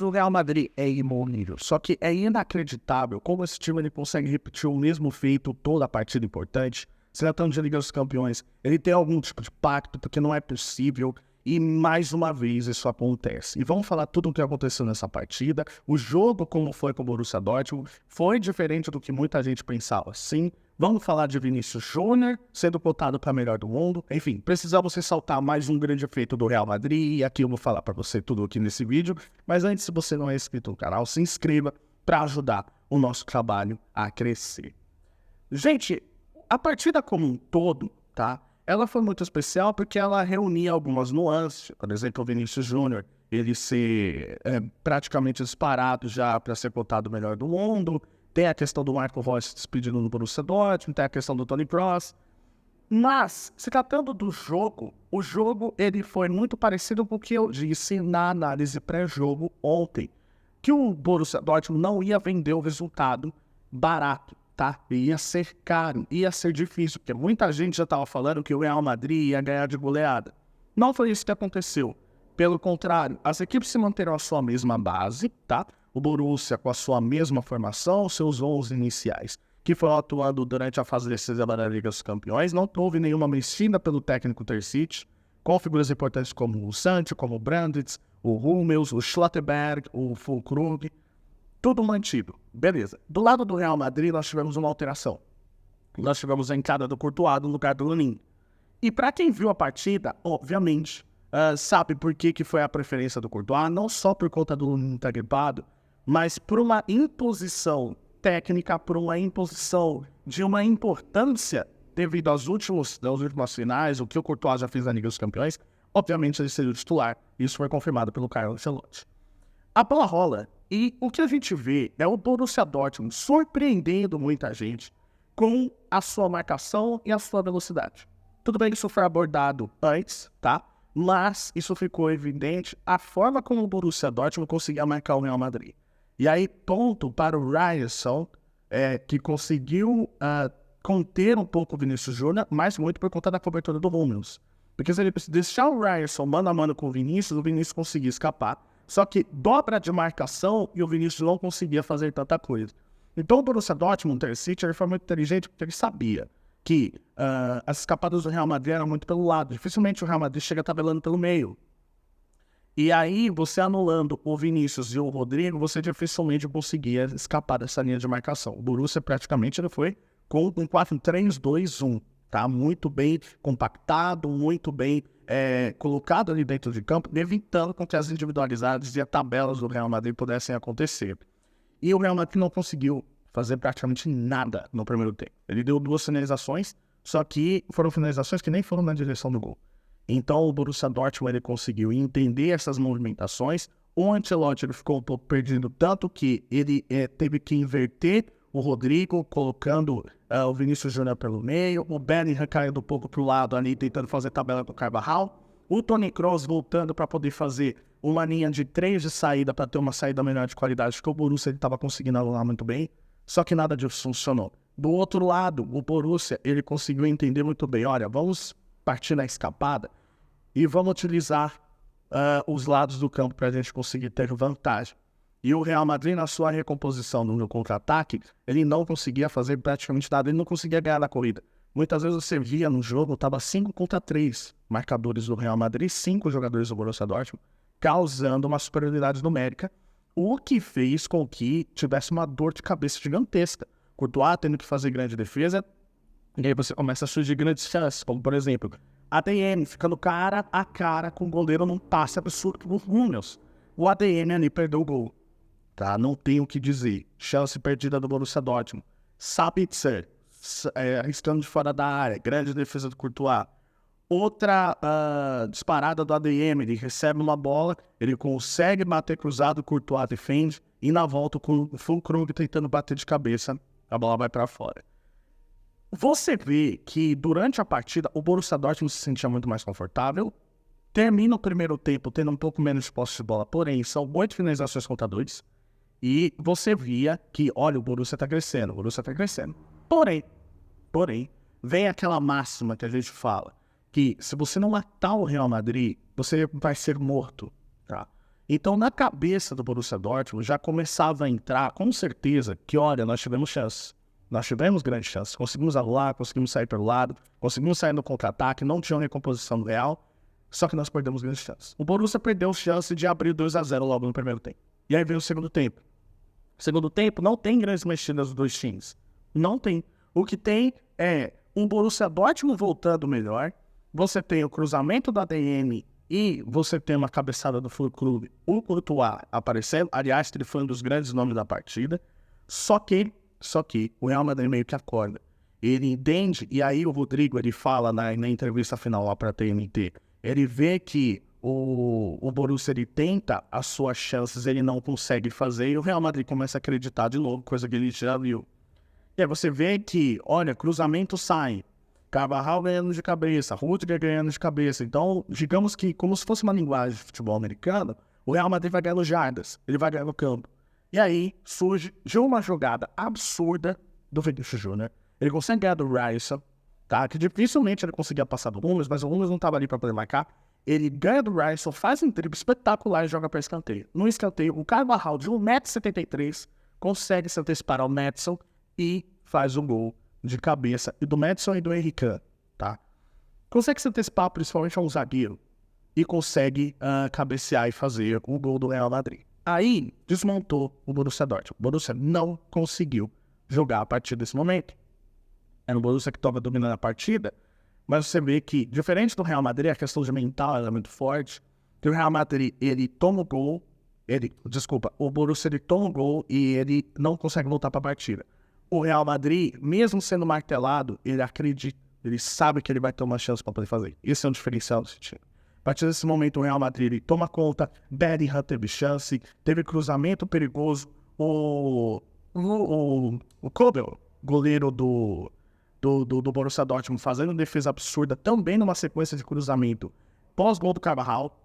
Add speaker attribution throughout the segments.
Speaker 1: O Real Madrid é imorrível, só que é inacreditável como esse time ele consegue repetir o mesmo feito toda a partida importante. Se tratando de Liga dos Campeões, ele tem algum tipo de pacto, porque não é possível. E mais uma vez isso acontece. E vamos falar tudo o que aconteceu nessa partida. O jogo, como foi com o Borussia Dortmund, foi diferente do que muita gente pensava. Sim, vamos falar de Vinícius Júnior sendo cotado para melhor do mundo. Enfim, precisamos ressaltar mais um grande feito do Real Madrid. E aqui eu vou falar para você tudo aqui nesse vídeo. Mas antes, se você não é inscrito no canal, se inscreva para ajudar o nosso trabalho a crescer. Gente, a partida como um todo, tá? Ela foi muito especial porque ela reunia algumas nuances. Por exemplo, o Vinícius Júnior, ele ser praticamente disparado já para ser cotado o melhor do mundo. Tem a questão do Marco Reus se despedindo do Borussia Dortmund, tem a questão do Toni Kroos. Mas, se tratando do jogo, o jogo ele foi muito parecido com o que eu disse na análise pré-jogo ontem. Que o Borussia Dortmund não ia vender o resultado barato. Tá? Ia ser caro, ia ser difícil, porque muita gente já estava falando que o Real Madrid ia ganhar de goleada. Não foi isso que aconteceu. Pelo contrário, as equipes se manteram a sua mesma base, tá? O Borussia com a sua mesma formação, seus 11 iniciais, que foram atuando durante a fase decisiva da Liga dos Campeões. Não houve nenhuma mexida pelo técnico Terzic, com figuras importantes como o Sancho, como o Brandtz, o Hummels, o Schlotterberg, o Füllkrug. Tudo mantido. Beleza. Do lado do Real Madrid, nós tivemos uma alteração. Nós tivemos a entrada do Courtois no lugar do Lunin. E para quem viu a partida, obviamente, sabe por que foi a preferência do Courtois, não só por conta do Lunin estar gripado, mas por uma imposição técnica, por uma imposição de uma importância devido às últimas finais, o que o Courtois já fez na Liga dos Campeões. Obviamente ele seria o titular. Isso foi confirmado pelo Carlo Ancelotti. A bola rola e o que a gente vê é o Borussia Dortmund surpreendendo muita gente com a sua marcação e a sua velocidade. Tudo bem que isso foi abordado antes, tá? Mas isso ficou evidente a forma como o Borussia Dortmund conseguia marcar o Real Madrid. E aí, ponto para o Ryerson, que conseguiu conter um pouco o Vinícius Júnior, mas muito por conta da cobertura do Hummels. Porque se ele deixar o Ryerson mano a mano com o Vinícius conseguia escapar. Só que dobra de marcação e o Vinícius não conseguia fazer tanta coisa. Então o Borussia Dortmund, o Terzic, ele foi muito inteligente porque ele sabia que as escapadas do Real Madrid eram muito pelo lado. Dificilmente o Real Madrid chega tabelando pelo meio. E aí, você anulando o Vinícius e o Rodrigo, você dificilmente conseguia escapar dessa linha de marcação. O Borussia praticamente ele foi com um 4-3-2-1. Tá? Muito bem compactado, muito bem colocado ali dentro de campo, evitando com que as individualidades e as tabelas do Real Madrid pudessem acontecer. E o Real Madrid não conseguiu fazer praticamente nada no primeiro tempo. Ele deu 2 finalizações, só que foram finalizações que nem foram na direção do gol. Então o Borussia Dortmund ele conseguiu entender essas movimentações. O Ancelotti ele ficou um pouco perdido, tanto que ele teve que inverter o Rodrigo, colocando o Vinícius Júnior pelo meio, o Bellingham caindo um pouco para o lado ali, tentando fazer tabela com o Carvajal, o Toni Kroos voltando para poder fazer uma linha de 3 de saída, para ter uma saída melhor de qualidade, que o Borussia estava conseguindo anular muito bem, só que nada disso funcionou. Do outro lado, o Borussia ele conseguiu entender muito bem, olha, vamos partir na escapada e vamos utilizar os lados do campo para a gente conseguir ter vantagem. E o Real Madrid, na sua recomposição no contra-ataque, ele não conseguia fazer praticamente nada, ele não conseguia ganhar na corrida. Muitas vezes você via no jogo, estava 5-3 marcadores do Real Madrid, 5 jogadores do Borussia Dortmund, causando uma superioridade numérica, o que fez com que tivesse uma dor de cabeça gigantesca. Courtois tendo que fazer grande defesa, e aí você começa a surgir grandes chances, como por exemplo, ADM ficando cara a cara com o goleiro num passe absurdo pro Hummels. O ADM ali perdeu o gol. Tá? Não tem o que dizer. Chance perdida do Borussia Dortmund. Sabitzer, estando de fora da área. Grande defesa do Courtois. Outra disparada do ADM. Ele recebe uma bola, ele consegue bater cruzado, o Courtois defende. E na volta com o Füllkrug tentando bater de cabeça, a bola vai para fora. Você vê que durante a partida o Borussia Dortmund se sentia muito mais confortável. Termina o primeiro tempo tendo um pouco menos de posse de bola, porém são 8 finalizações contra 2. E você via que, olha, o Borussia está crescendo, o Borussia está crescendo. Porém, vem aquela máxima que a gente fala, que se você não matar o Real Madrid, você vai ser morto, tá? Então, na cabeça do Borussia Dortmund, já começava a entrar, com certeza, que, olha, nós tivemos chance. Nós tivemos grande chance. Conseguimos anular, conseguimos sair pelo lado, conseguimos sair no contra-ataque, não tinha recomposição real, só que nós perdemos grande chance. O Borussia perdeu a chance de abrir 2-0 logo no primeiro tempo. E aí veio o segundo tempo. O segundo tempo não tem grandes mexidas dos dois times. Não tem. O que tem é um Borussia Dortmund voltando melhor, você tem o cruzamento da ADM e você tem uma cabeçada do Flu Clube, o Courtois aparecendo. Aliás, ele foi um dos grandes nomes da partida. Só que o Real Madrid meio que acorda. Ele entende, e aí o Rodrigo ele fala na entrevista final lá para a TNT, ele vê que o Borussia ele tenta as suas chances, ele não consegue fazer, e o Real Madrid começa a acreditar de novo, coisa que ele já viu. E aí você vê que, olha, cruzamento sai, Carvajal ganhando de cabeça, Rudiger ganhando de cabeça. Então, digamos que, como se fosse uma linguagem de futebol americano, o Real Madrid vai ganhando jardas, ele vai ganhando campo. E aí surge de uma jogada absurda do Vinícius Júnior. Ele consegue ganhar do Rice, tá? Que dificilmente ele conseguia passar do Hummels, mas o Hummels não estava ali para poder marcar. Ele ganha do Rice, faz um drible espetacular e joga para escanteio. No escanteio, o Carvajal de 1,73 m consegue se antecipar ao Madison e faz o gol de cabeça. E do Madison e do Henrique, tá? Consegue se antecipar principalmente a um zagueiro e consegue cabecear e fazer o gol do Real Madrid. Aí desmontou o Borussia Dortmund. O Borussia não conseguiu jogar a partir desse momento. Era o Borussia que estava dominando a partida, mas você vê que, diferente do Real Madrid, a questão de mental era muito forte, que o Real Madrid, ele toma o gol, o Borussia ele toma o gol e ele não consegue voltar para a partida. O Real Madrid, mesmo sendo martelado, ele acredita, ele sabe que ele vai ter uma chance para poder fazer. Esse é um diferencial desse time. A partir desse momento, o Real Madrid ele toma conta, Bellingham teve chance, teve cruzamento perigoso, o Kobel, goleiro do Borussia Dortmund, fazendo defesa absurda, também numa sequência de cruzamento, pós-gol do Carvajal,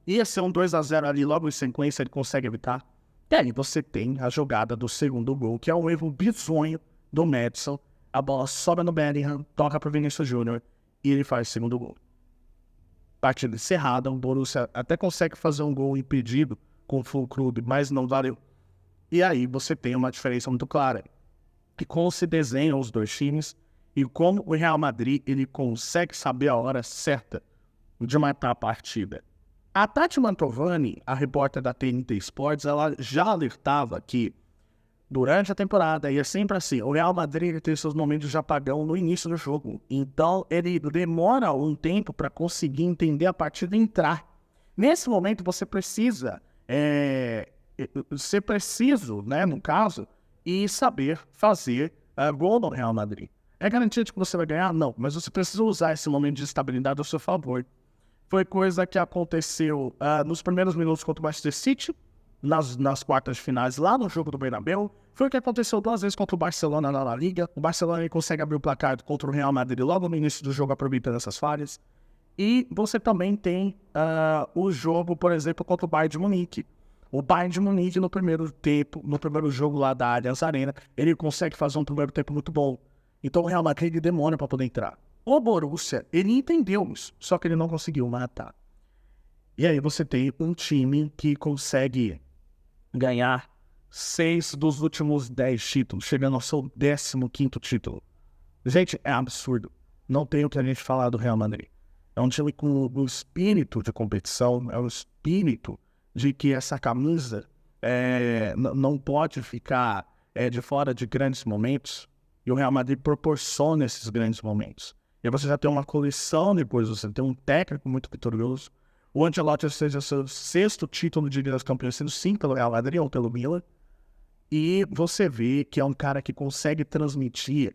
Speaker 1: ia ser um 2-0 ali, logo em sequência ele consegue evitar. E aí você tem a jogada do segundo gol, que é um erro bizonho do Madison, a bola sobe no Bellingham, toca para o Vinícius Júnior e ele faz o segundo gol. Partida encerrada, o Borussia até consegue fazer um gol impedido com o Flu Clube, mas não valeu. E aí você tem uma diferença muito clara, que como se desenham os dois times e como o Real Madrid ele consegue saber a hora certa de matar a partida. A Tati Mantovani, a repórter da TNT Sports, ela já alertava que durante a temporada ia sempre assim, o Real Madrid tem seus momentos de apagão no início do jogo, então ele demora um tempo para conseguir entender a partida e entrar. Nesse momento você precisa ser preciso, né, no caso, e saber fazer gol no Real Madrid. É garantia de que você vai ganhar? Não, mas você precisa usar esse momento de estabilidade ao seu favor. Foi coisa que aconteceu nos primeiros minutos contra o Manchester City, nas quartas de finais, lá no jogo do Bernabéu. Foi o que aconteceu 2 vezes contra o Barcelona na La Liga. O Barcelona ele consegue abrir o placar contra o Real Madrid logo no início do jogo, aproveitando essas falhas. E você também tem o jogo, por exemplo, contra o Bayern de Munique. O Bayern de Munique, no primeiro jogo lá da Allianz Arena, ele consegue fazer um primeiro tempo muito bom. Então o Real Madrid ele demora para poder entrar. O Borussia, ele entendeu isso, só que ele não conseguiu matar. E aí você tem um time que consegue ganhar 6 dos últimos 10 títulos, chegando ao seu 15º título. Gente, é absurdo. Não tem o que a gente falar do Real Madrid. É um time com o espírito de competição, é o espírito de que essa camisa não pode ficar de fora de grandes momentos. E o Real Madrid proporciona esses grandes momentos. E você já tem uma coleção depois, você tem um técnico muito vitorioso. O Ancelotti seja seu 6º título de Liga dos Campeões, sendo 5 pelo Real Madrid ou pelo Milan. E você vê que é um cara que consegue transmitir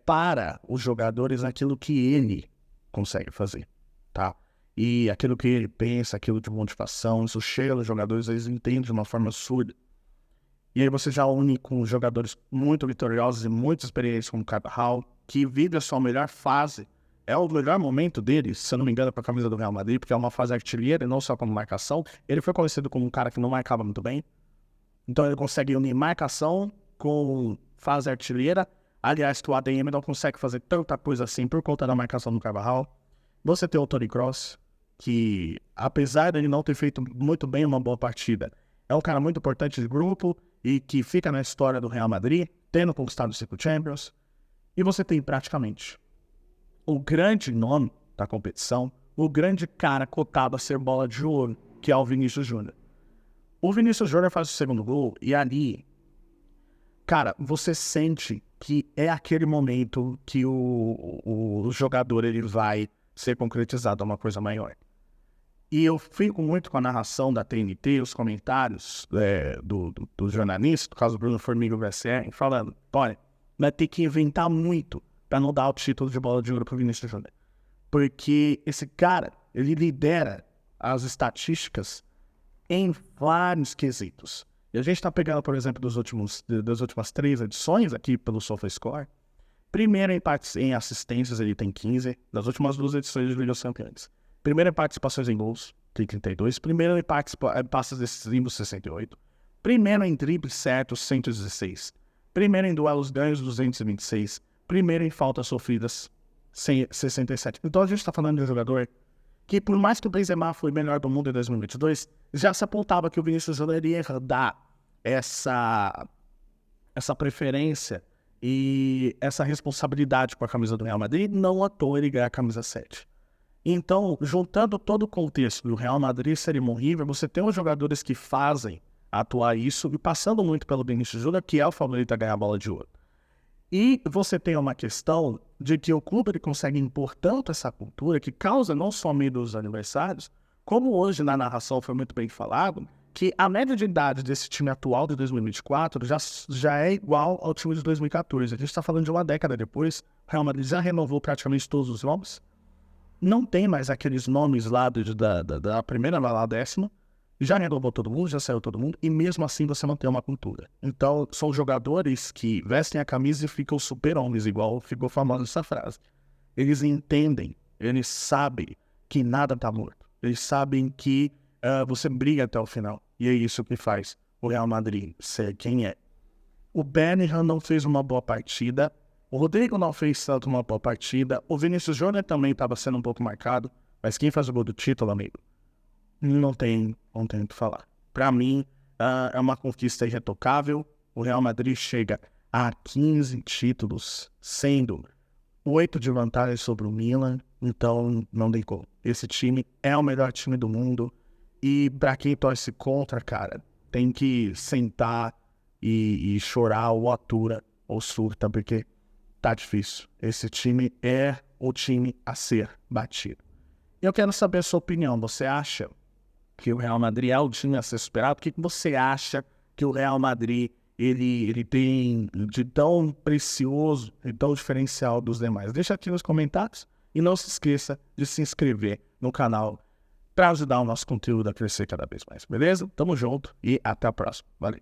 Speaker 1: para os jogadores aquilo que ele consegue fazer, tá? E aquilo que ele pensa, aquilo de motivação, isso chega nos jogadores, eles entendem de uma forma absurda. E aí você já une com jogadores muito vitoriosos e muito experientes como o Carvajal, que vive a sua melhor fase. É o melhor momento dele, se eu não me engano, para a camisa do Real Madrid, porque é uma fase artilheira e não só como marcação. Ele foi conhecido como um cara que não marcava muito bem. Então ele consegue unir marcação com fase artilheira. Aliás, que o ADM não consegue fazer tanta coisa assim por conta da marcação do Carvajal. Você tem o Toni Kroos, que, apesar de ele não ter feito muito bem uma boa partida, é um cara muito importante de grupo e que fica na história do Real Madrid, tendo conquistado o 5 Champions. E você tem praticamente o grande nome da competição, o grande cara cotado a ser bola de ouro, que é o Vinícius Júnior. O Vinícius Júnior faz o segundo gol e ali, cara, você sente que é aquele momento que o jogador ele vai ser concretizado a uma coisa maior. E eu fico muito com a narração da TNT, os comentários do jornalista, no caso do Bruno Formiga VSR, falando, olha, vai ter que inventar muito para não dar o título de bola de ouro para o Vinícius Júnior. Porque esse cara, ele lidera as estatísticas em vários quesitos. E a gente está pegando, por exemplo, das últimas 3 edições aqui pelo SofaScore. Primeiro em assistências, ele tem 15, das últimas 2 edições de Liga dos Campeões. Primeiro em participações em gols, tem 32. Primeiro em passes decisivos, 68. Primeiro em dribles certos, 116. Primeiro em duelos ganhos, 226. Primeiro em faltas sofridas, 67. Então a gente está falando de um jogador que, por mais que o Benzema foi melhor do mundo em 2022, já se apontava que o Vinícius Júnior iria dar essa preferência e essa responsabilidade com a camisa do Real Madrid. Não à toa ele ganha a camisa 7. Então, juntando todo o contexto do Real Madrid ser Simon River, você tem os jogadores que fazem atuar isso e passando muito pelo Vinícius Júnior, que é o favorito a ganhar a bola de ouro. E você tem uma questão de que o clube ele consegue impor tanto essa cultura que causa não só medo dos adversários, como hoje na narração foi muito bem falado, que a média de idade desse time atual de 2024 já é igual ao time de 2014. A gente está falando de uma década depois, o Real Madrid já renovou praticamente todos os nomes. Não tem mais aqueles nomes lá da primeira lá da 10ª. Já renovou todo mundo, já saiu todo mundo, e mesmo assim você não tem uma cultura. Então, são jogadores que vestem a camisa e ficam super-homens, igual ficou famosa essa frase. Eles entendem, eles sabem que nada tá morto. Eles sabem que você briga até o final. E é isso que faz o Real Madrid ser quem é. O Bellingham não fez uma boa partida. O Rodrigo não fez tanto uma boa partida. O Vinícius Júnior também estava sendo um pouco marcado. Mas quem faz o gol do título, amigo? Não tem o que falar. Para mim, é uma conquista irretocável. O Real Madrid chega a 15 títulos, sendo 8 de vantagem sobre o Milan. Então, não tem como. Esse time é o melhor time do mundo. E para quem torce contra, cara, tem que sentar e chorar ou atura ou surta, porque tá difícil. Esse time é o time a ser batido. Eu quero saber a sua opinião. Você acha que o Real Madrid é o time a ser superado? O que você acha que o Real Madrid ele tem de tão precioso e tão diferencial dos demais? Deixa aqui nos comentários e não se esqueça de se inscrever no canal para ajudar o nosso conteúdo a crescer cada vez mais, beleza? Tamo junto e até a próxima. Valeu!